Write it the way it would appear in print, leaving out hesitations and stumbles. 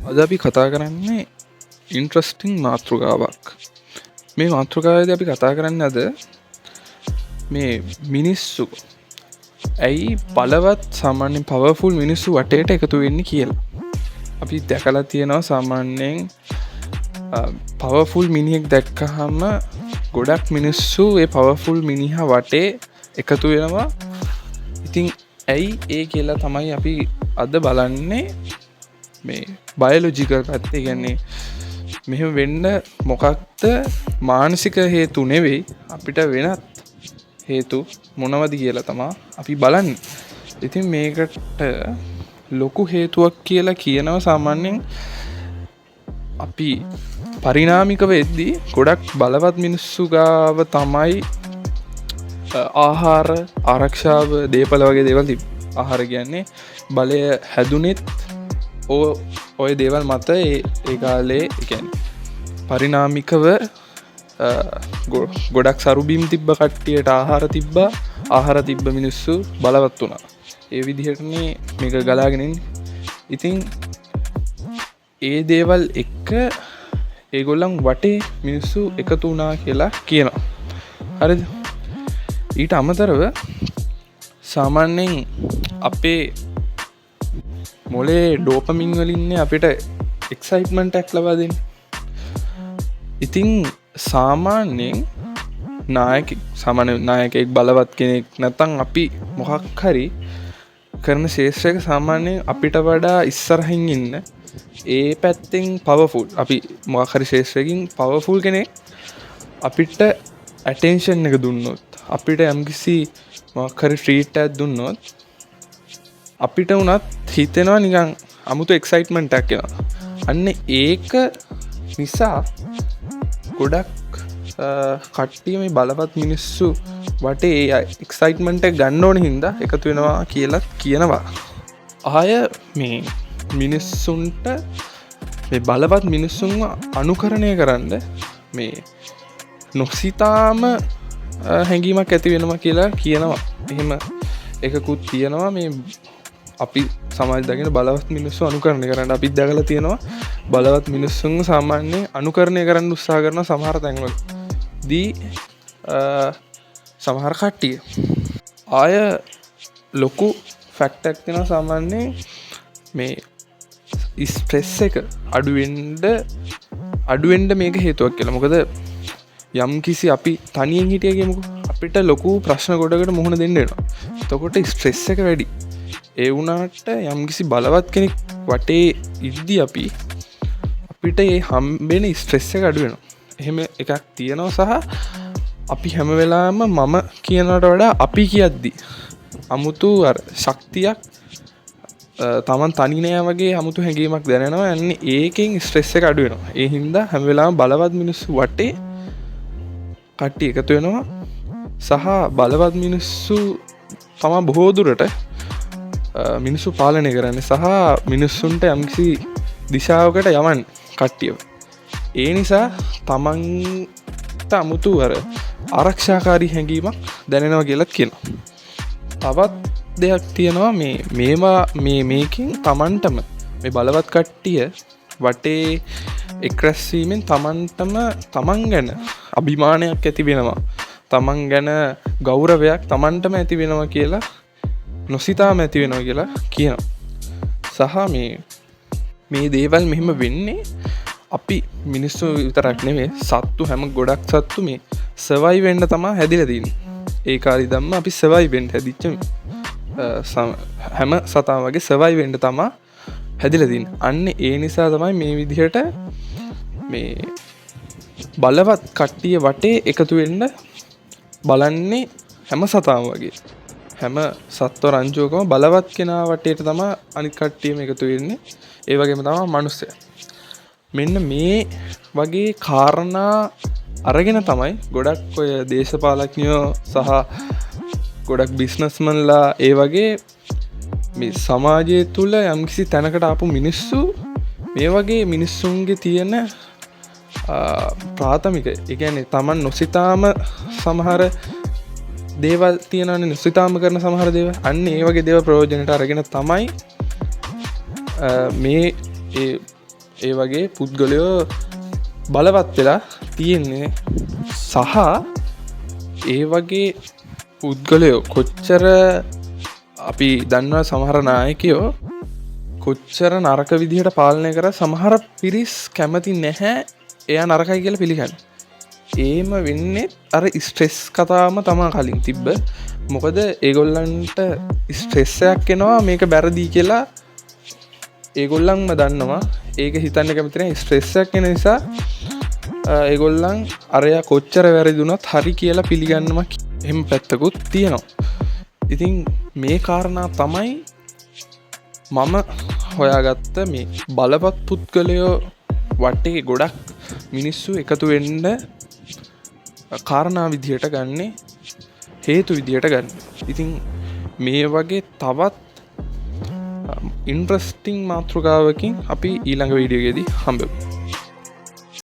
අද අපි කතා කරන්නේ ඉන්ට්‍රස්ටිං මාතෘකාවක්. මේ මාතෘකාවේදී අපි කතා කරන්නේ අද මේ මිනිස්සු ඇයි බලවත් සාමාන්‍යයෙන් පවර්ෆුල් මිනිස්සු වටේට එකතු වෙන්නේ කියලා. අපි දැකලා තියෙනවා සාමාන්‍යයෙන් පවර්ෆුල් මිනිහෙක් දැක්කහම ගොඩක් මිනිස්සු ඒ පවර්ෆුල් මිනිහා වටේ එකතු වෙනවා. ඉතින් ඇයි ඒ කියලා තමයි අපි අද බලන්නේ. මේ බයොලොජිකල් පැත්තේ කියන්නේ මෙහෙම වෙන්න මොකක්ද මානසික හේතු නෙවෙයි අපිට වෙනත් හේතු මොනවද කියලා තමා අපි බලන්නේ. ඉතින් මේකට ලොකු හේතුවක් කියලා කියනවා සාමාන්‍යයෙන් අපි පරිණාමික වෙද්දී ගොඩක් බලවත් මිනිස්සු ගාව තමයි ආහාර ආරක්ෂාව දේපල වගේ දේවල් ආහාර කියන්නේ බලය හැදුනෙත් ඔය දේවල් මත ඒ කාලේ පරිණාමිකව ගොඩක් සරුබීම් තිබ්බ කට්ටියට ආහාර තිබ්බ මිනිස්සු බලවත් වුණා. ඒ විදිහටනේ මේක ගලාගෙනින්. ඉතින් ඒ දේවල් එක්ක ඒගොල්ලන් වටේ මිනිස්සු එකතු වුණා කියලා කියනවා. හරිද? ඊට අමතරව සාමාන්‍යයෙන් අපේ මොලේ ඩෝපමින් වලින්නේ අපිට එක්සයිට්මන්ට් ලබා දෙන්න. ඉතින් සාමාන්‍යයෙන් නායකයෙක් බලවත් කෙනෙක් නැත්තම් අපි මොකක් හරි කරන ශේෂ්ත්‍රයක සාමාන්‍යයෙන් අපිට වඩා ඉස්සරහින් ඉන්න ඒ පැත්තෙන් පවර්ෆුල් අපි මොකක් හරි ශේෂ්ත්‍රයකින් පවර්ෆුල් කෙනෙක් අපිට ඇටෙන්ෂන් එක දුන්නොත් අපිට යම්කිසි මොකක් හරි ට්‍රීට් එකක් දුන්නොත් අපිට උනත් හිතෙනවා නිකන් අමුතු එක්සයිට්මන්ට් එකක් එනවා. අන්න ඒක නිසා ගොඩක් කට්ටිය මේ බලවත් මිනිස්සු වටේ එක්සයිට්මන්ට් එක ගන්න ඕන හින්දා එකතු වෙනවා කියලා කියනවා. ආය මේ මිනිස්සුන්ට මේ බලවත් මිනිස්සුන්ව අනුකරණය කරන්න මේ නොසිතාම හැඟීමක් ඇති වෙනවා කියලා කියනවා. එහෙම එකකුත් තියෙනවා. මේ අපි සමාජ දකින බලවත් මිනිස්සු අනුකරණය කරන්න අපිත් දැකලා තියෙනවා. බලවත් මිනිස්සුන්ව සාමාන්‍යයෙන් අනුකරණය කරන්න උත්සාහ කරන සමහර තැන්වල දී සමහර කට්ටිය ආය ලොකු ෆැක්ට් එකක් තියෙනවා. සාමාන්‍යයෙන් මේ ස්ට්‍රෙස් එක අඩුවෙන්න මේක හේතුවක් කියලා. මොකද යම් කිසි අපි තනියෙන් හිටිය කියමුකෝ අපිට ලොකු ප්‍රශ්න ගොඩකට මුහුණ දෙන්න වෙනවා. එතකොට ස්ට්‍රෙස් එක වැඩි. ඒ වුණාට යම්කිසි බලවත් කෙනෙක් වටේ ඉද්දී අපිට ඒ හම්බෙන ස්ට්‍රෙස් එක අඩු වෙනවා. එහෙම එකක් තියෙනවා. සහ අපි හැම වෙලාවෙම මම කියනකට වඩා අපි කියද්දි අමුතු ශක්තියක් තමන් තනි නෑ වගේ අමුතු හැඟීමක් දැනෙනවා. යන්නේ ඒකෙන් ස්ට්‍රෙස් එක අඩු වෙනවා. ඒ හින්දා හැම වෙලාවෙම බලවත් මිනිස්සු වටේ කට්ටිය එකතු වෙනවා. සහ බලවත් මිනිස්සු තමා බොහෝ දුරට මිනිස්සු පාලනය කරන්න සහ මිනිස්සුන්ට යම්කිසි දිශාවකට යවන්න කට්ටිය. ඒ නිසා තමන්ට අමුතු ආරක්ෂාකාරී හැඟීමක් දැනෙනවා කියලා කියනවා. තවත් දෙයක් තියෙනවා මේකින් තමන්ටම මේ බලවත් කට්ටිය වටේ එක්රැස්වීමෙන් තමන්ටම තමන් ගැන අභිමානයක් ඇති වෙනවා. තමන් ගැන ගෞරවයක් තමන්ටම ඇති වෙනවා කියලා නොසිතාම ඇති වෙනවා කියලා කියනවා. සහ මේ දේවල් මෙහෙම වෙන්නේ අපි මිනිස්සු විතරක් නෙවෙයි සත්තු ගොඩක් සත්තු මේ සර්වයිව් වෙන්න තමයි හැදිලා තියෙන්නේ. ඒ කාලේ ධම්ම අපි සර්වයිව් වෙන්න හැදිච්ච හැම සතාම වගේ සර්වයිව් වෙන්න තමයි හැදිලා තියෙන්නේ. අන්න ඒ නිසා තමයි මේ විදිහට මේ බලවත් කට්ටිය වටේ එකතු වෙන්න බලන්නේ හැම සතාම වගේ. හැම සත්ව රංචුවකම බලවත් කෙනා වටේට තමයි අනිත් කට්ටියම එකතු වෙන්නේ. ඒ වගේම තමයි මනුස්සය. මෙන්න මේ වගේ කාරණා අරගෙන තමයි ගොඩක් ඔය දේශපාලඥයෝ සහ ගොඩක් බිස්නස්මන්ලා ඒ වගේ මේ සමාජය තුළ යම්කිසි තැනකට ආපු මිනිස්සු මේ වගේ මිනිස්සුන්ගේ තියෙන ප්‍රාථමික ඒ කියන්නේ තමන් නොසිතාම සමහර දේවල් තියෙනවනේ නොසිතාම කරන සමහර දේවල් අන්න ඒ වගේ දේවල් ප්‍රයෝජනට අරගෙන තමයි මේ ඒ වගේ පුද්ගලයෝ බලවත් වෙලා තියෙන්නේ සහ ඒ වගේ පුද්ගලයෝ කොච්චර අපි දන්නවා සමහර නායකයෝ කොච්චර නරක විදිහට පාලනය කර සමහර පිරිස් කැමති නැහැ එයා නරකයි කියලා පිළිගන්න. ඒම වෙන්නේ අර ස්ට්‍රෙස් කතාවම තමා කලින් තිබ්බ. මොකද ඒගොල්ලන්ට ස්ට්‍රෙස්සයක් එනවා මේක බැරදී කියලා ඒගොල්ලන්ම දන්නවා. ඒක හිතන්න කැමති නැහැ. ස්ට්‍රෙස්සයක් එන නිසා ඒගොල්ලන් අරයා කොච්චර වැරදුනත් හරි කියලා පිළිගන්නම එහෙම පැත්තකුත් තියෙනවා. ඉතින් මේ කාරණා තමයි මම හොයාගත්ත මේ බලවත් පුද්ගලයෝ වටේ ගොඩක් මිනිස්සු එකතු වෙන්න කාරණා විදිහට ගන්නේ හේතු විදිහට ගන්න. ඉතින් මේ වගේ තවත් ඉන්ට්‍රස්ටිං මාතෘකාවකින් අපි ඊළඟ වීඩියෝගේදී හම්බෙමු.